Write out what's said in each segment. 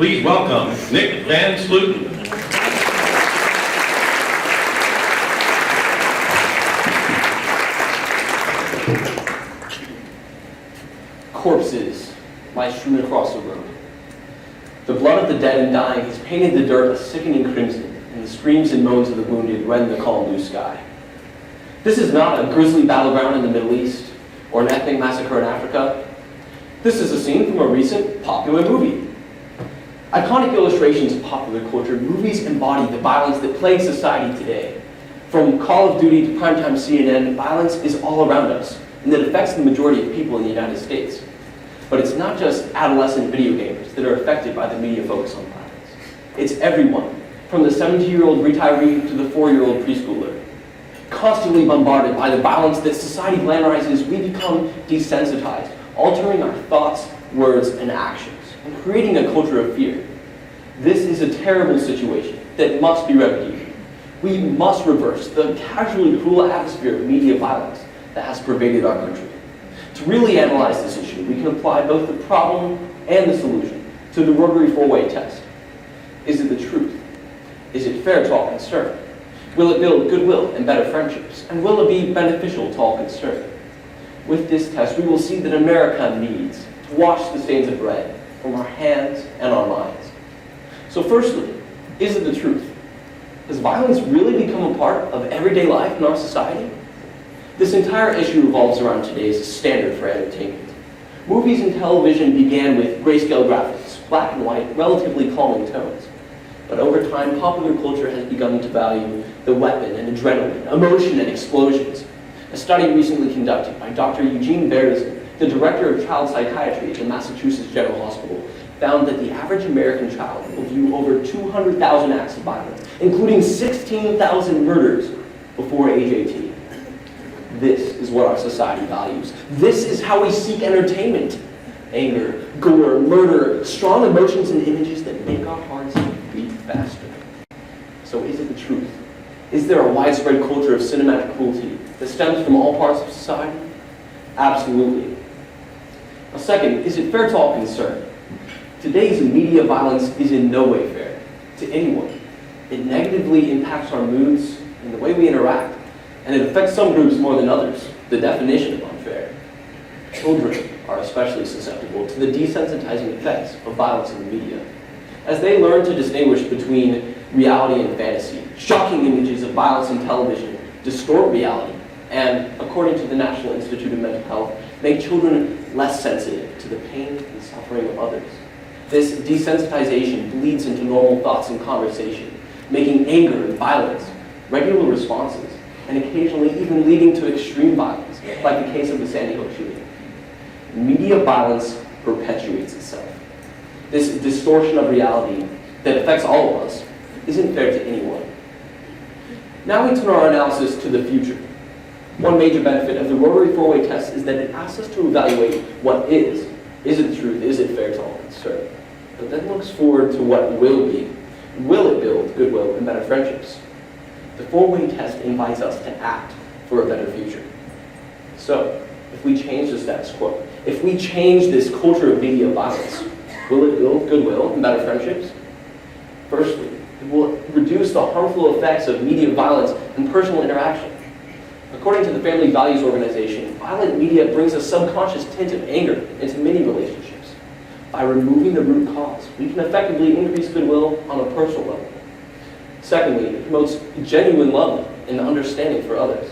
Please welcome Nick Van Slooten. Corpses lie strewn across the road. The blood of the dead and dying has painted the dirt a sickening crimson, and the screams and moans of the wounded rend the calm blue sky. This is not a grisly battleground in the Middle East or an ethnic massacre in Africa. This is a scene from a recent popular movie. Iconic illustrations of popular culture, movies embody the violence that plagues society today. From Call of Duty to primetime CNN, violence is all around us, and it affects the majority of people in the United States. But it's not just adolescent video gamers that are affected by the media focus on violence. It's everyone, from the 70-year-old retiree to the 4-year-old preschooler. Constantly bombarded by the violence that society glamorizes, we become desensitized, altering our thoughts, words, and actions, and creating a culture of fear. This is a terrible situation that must be remedied. We must reverse the casually cruel atmosphere of media violence that has pervaded our country. To really analyze this issue, we can apply both the problem and the solution to the Rotary 4WAY-test. Is it the truth? Is it fair to all concerned? Will it build goodwill and better friendships? And will it be beneficial to all concerned? With this test, we will see that America needs to wash the stains of red from our hands and our minds. So firstly, is it the truth? Has violence really become a part of everyday life in our society? This entire issue revolves around today's standard for entertainment. Movies and television began with grayscale graphics, black and white, relatively calming tones. But over time, popular culture has begun to value the weapon and adrenaline, emotion and explosions. A study recently conducted by Dr. Eugene Berenson, the director of child psychiatry at the Massachusetts General Hospital, found that the average American child will view over 200,000 acts of violence, including 16,000 murders, before age 18. This is what our society values. This is how we seek entertainment. Anger, gore, murder, strong emotions and images that make our hearts beat faster. So is it the truth? Is there a widespread culture of cinematic cruelty that stems from all parts of society? Absolutely. Now second, is it fair to all concerned? Today's media violence is in no way fair to anyone. It negatively impacts our moods and the way we interact, and it affects some groups more than others, the definition of unfair. Children are especially susceptible to the desensitizing effects of violence in the media. As they learn to distinguish between reality and fantasy, shocking images of violence in television distort reality, and, according to the National Institute of Mental Health, make children less sensitive to the pain and suffering of others. This desensitization bleeds into normal thoughts and conversation, making anger and violence regular responses, and occasionally even leading to extreme violence, like the case of the Sandy Hook shooting. Media violence perpetuates itself. This distortion of reality that affects all of us isn't fair to anyone. Now we turn our analysis to the future. One major benefit of the Rotary 4WAY-test is that it asks us to evaluate what is. Is it the truth? Is it fair to all concerned? But then looks forward to what will be. Will it build goodwill and better friendships? The 4WAY-test invites us to act for a better future. So, if we change the status quo, if we change this culture of media violence, will it build goodwill and better friendships? Firstly, it will reduce the harmful effects of media violence and personal interaction. According to the Family Values Organization, violent media brings a subconscious tint of anger into many relationships. By removing the root cause, we can effectively increase goodwill on a personal level. Secondly, it promotes genuine love and understanding for others.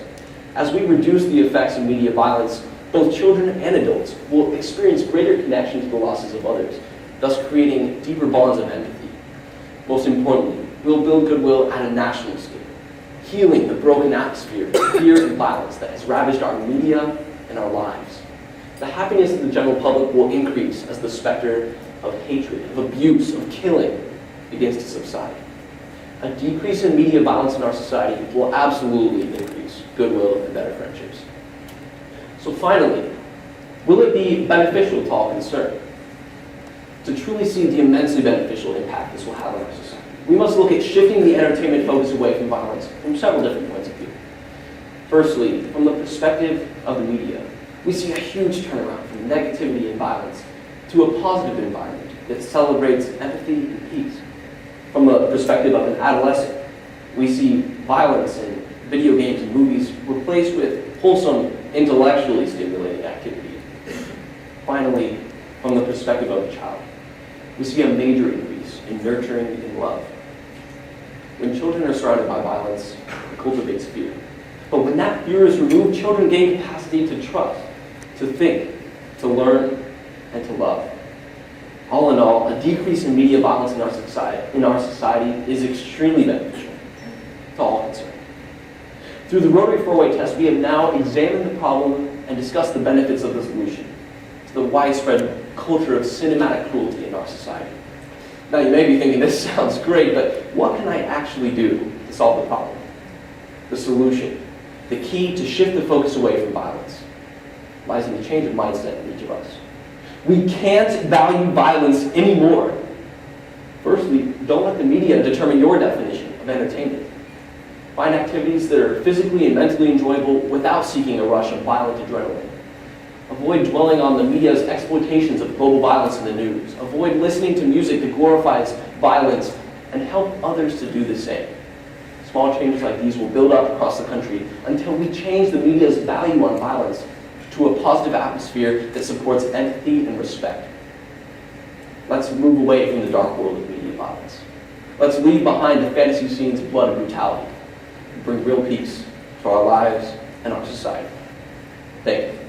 As we reduce the effects of media violence, both children and adults will experience greater connection to the losses of others, thus creating deeper bonds of empathy. Most importantly, we'll build goodwill at a national scale, healing the broken atmosphere of fear and violence that has ravaged our media and our lives. The happiness of the general public will increase as the specter of hatred, of abuse, of killing begins to subside. A decrease in media violence in our society will absolutely increase goodwill and better friendships. So finally, will it be beneficial to all concerned? To truly see the immensely beneficial impact this will have on our society, we must look at shifting the entertainment focus away from violence from several different points of view. Firstly, from the perspective of the media, we see a huge turnaround from negativity and violence to a positive environment that celebrates empathy and peace. From the perspective of an adolescent, we see violence in video games and movies replaced with wholesome, intellectually stimulating activity. Finally, from the perspective of a child, we see a major increase in nurturing and love. When children are surrounded by violence, it cultivates fear. But when that fear is removed, children gain capacity to trust, to think, to learn, and to love. All in all, a decrease in media violence in our society is extremely beneficial to all concerned. Through the Rotary 4-way test, we have now examined the problem and discussed the benefits of the solution to the widespread culture of cinematic cruelty in our society. Now, you may be thinking, this sounds great, but what can I actually do to solve the problem? The solution, the key to shift the focus away from violence, lies in the change of mindset in each of us. We can't value violence anymore. Firstly, don't let the media determine your definition of entertainment. Find activities that are physically and mentally enjoyable without seeking a rush of violent adrenaline. Avoid dwelling on the media's exploitations of global violence in the news. Avoid listening to music that glorifies violence, and help others to do the same. Small changes like these will build up across the country until we change the media's value on violence to a positive atmosphere that supports empathy and respect. Let's move away from the dark world of media violence. Let's leave behind the fantasy scenes of blood and brutality and bring real peace to our lives and our society. Thank you.